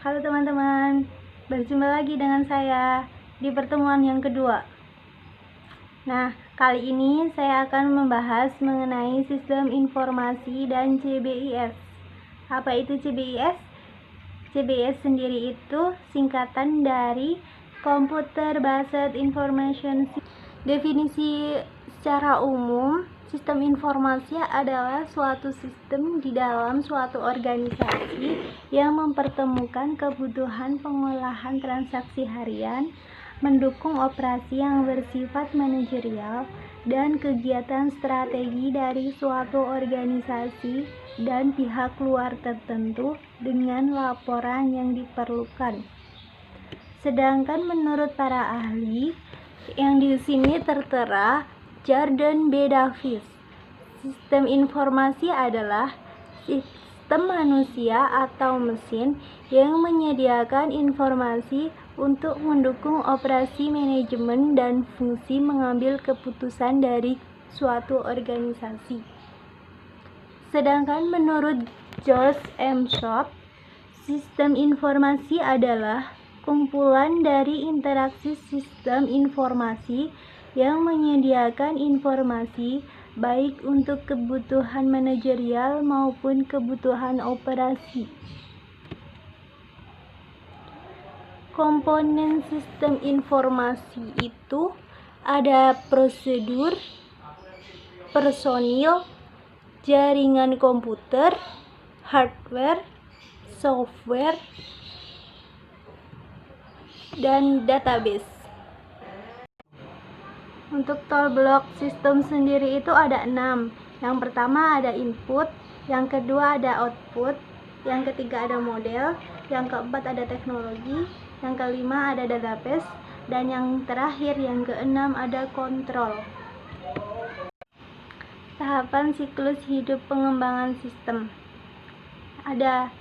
Halo teman-teman, berjumpa lagi dengan saya di pertemuan yang kedua. Nah, kali ini saya akan membahas mengenai sistem informasi dan CBIS. Apa itu CBIS? CBIS sendiri itu singkatan dari Computer Based Information System. Definisi secara umum, sistem informasi adalah suatu sistem di dalam suatu organisasi yang mempertemukan kebutuhan pengolahan transaksi harian, mendukung operasi yang bersifat manajerial, dan kegiatan strategi dari suatu organisasi dan pihak luar tertentu dengan laporan yang diperlukan. Sedangkan menurut para ahli, yang di sini tertera Jordan B. Davis, sistem informasi adalah sistem manusia atau mesin yang menyediakan informasi untuk mendukung operasi manajemen dan fungsi mengambil keputusan dari suatu organisasi. Sedangkan menurut George M. Shop, sistem informasi adalah kumpulan dari interaksi sistem informasi yang menyediakan informasi baik untuk kebutuhan manajerial maupun kebutuhan operasi. Komponen sistem informasi itu ada prosedur, personil, jaringan komputer, hardware, software, dan database. Untuk tool block sistem sendiri itu ada 6. Yang pertama ada input, yang kedua ada output, yang ketiga ada model, yang keempat ada teknologi, yang kelima ada database, dan yang terakhir yang keenam ada kontrol. Tahapan siklus hidup pengembangan sistem. Ada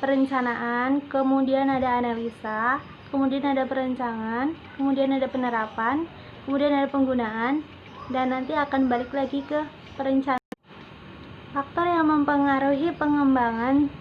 perencanaan, kemudian ada analisa, kemudian ada perencanaan, kemudian ada penerapan, kemudian ada penggunaan, dan nanti akan balik lagi ke perencanaan. Faktor yang mempengaruhi pengembangan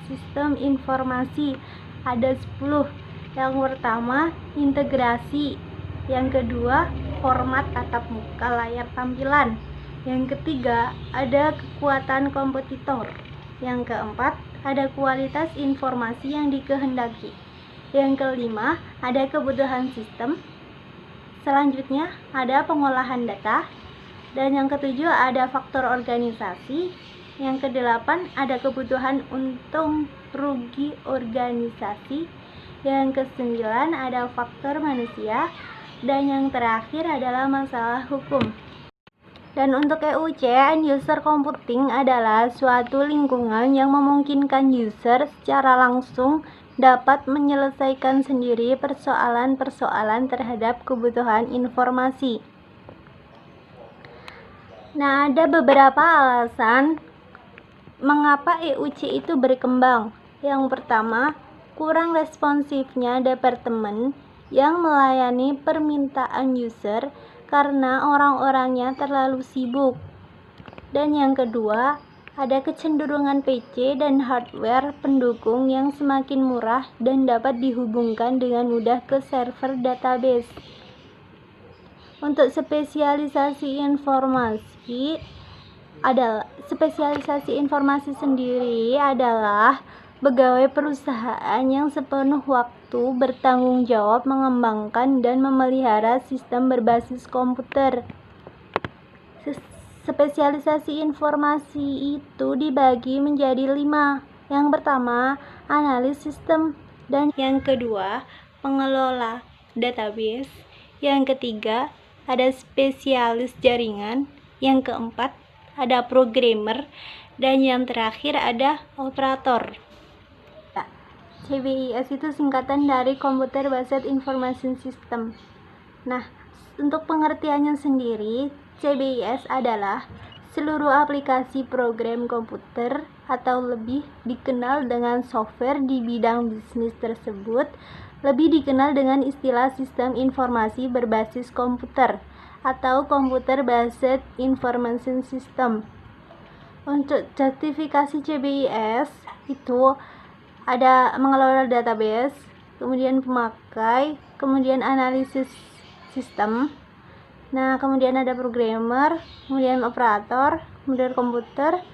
sistem informasi ada 10. Yang pertama, integrasi. Yang kedua, format tatap muka layar tampilan. Yang ketiga, ada kekuatan kompetitor. Yang keempat, ada kualitas informasi yang dikehendaki. Yang kelima, ada kebutuhan sistem. Selanjutnya, ada pengolahan data. Dan yang ketujuh, ada faktor organisasi. Yang kedelapan, ada kebutuhan untung rugi organisasi. Yang kesembilan, ada faktor manusia. Dan yang terakhir adalah masalah hukum. Dan untuk EUC, End User Computing adalah suatu lingkungan yang memungkinkan user secara langsung dapat menyelesaikan sendiri persoalan-persoalan terhadap kebutuhan informasi. Nah, ada beberapa alasan mengapa EUC itu berkembang. Yang pertama, kurang responsifnya departemen yang melayani permintaan user karena orang-orangnya terlalu sibuk. Dan yang kedua, ada kecenderungan PC dan hardware pendukung yang semakin murah dan dapat dihubungkan dengan mudah ke server database. Untuk spesialisasi informasi sendiri adalah pegawai perusahaan yang sepenuh waktu bertanggung jawab mengembangkan dan memelihara sistem berbasis komputer. Spesialisasi informasi itu dibagi menjadi 5. Yang pertama, analis sistem, dan yang kedua, pengelola database. Yang ketiga, ada spesialis jaringan. Yang keempat, ada programmer, dan yang terakhir ada operator. CBIS itu singkatan dari Computer Based Information System. Nah, untuk pengertiannya sendiri, CBIS adalah seluruh aplikasi program komputer atau lebih dikenal dengan software di bidang bisnis tersebut, lebih dikenal dengan istilah sistem informasi berbasis komputer atau Computer Based Information System. Untuk justifikasi CBIS itu ada mengelola database, kemudian pemakai, kemudian analisis sistem. Nah, kemudian ada programmer, kemudian operator, kemudian komputer.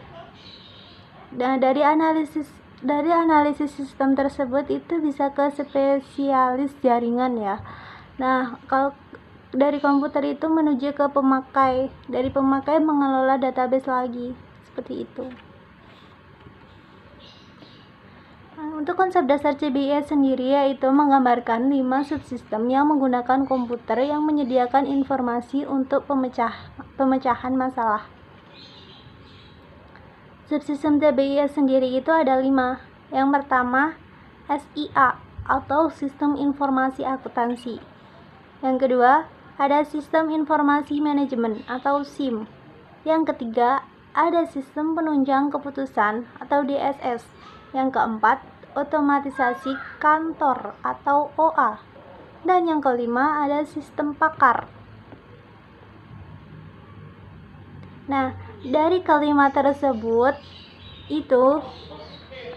Nah, dari analisis sistem tersebut itu bisa ke spesialis jaringan ya. Nah, kalau dari komputer itu menuju ke pemakai, dari pemakai mengelola database lagi, seperti itu. Nah, untuk konsep dasar CBIS sendiri yaitu menggambarkan 5 subsistem yang menggunakan komputer yang menyediakan informasi untuk pemecahan masalah. Subsistem CBIS sendiri itu ada 5. Yang pertama, SIA atau Sistem Informasi Akuntansi. Yang kedua, ada Sistem Informasi Manajemen atau SIM. Yang ketiga, ada Sistem Penunjang Keputusan atau DSS. Yang keempat, Otomatisasi Kantor atau OA. Dan yang kelima, ada Sistem Pakar. Nah, dari kelima tersebut itu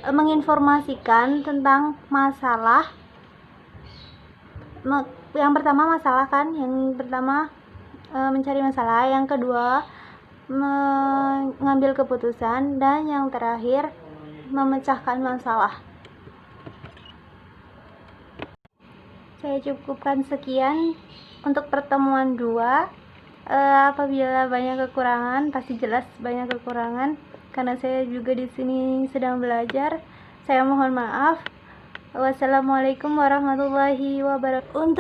menginformasikan tentang masalah. Yang pertama masalah kan, yang pertama mencari masalah, yang kedua mengambil keputusan, dan yang terakhir memecahkan masalah. Saya cukupkan sekian untuk pertemuan 2. Apabila banyak kekurangan, pasti jelas banyak kekurangan karena saya juga di sini sedang belajar. Saya mohon maaf. Wassalamualaikum warahmatullahi wabarakatuh.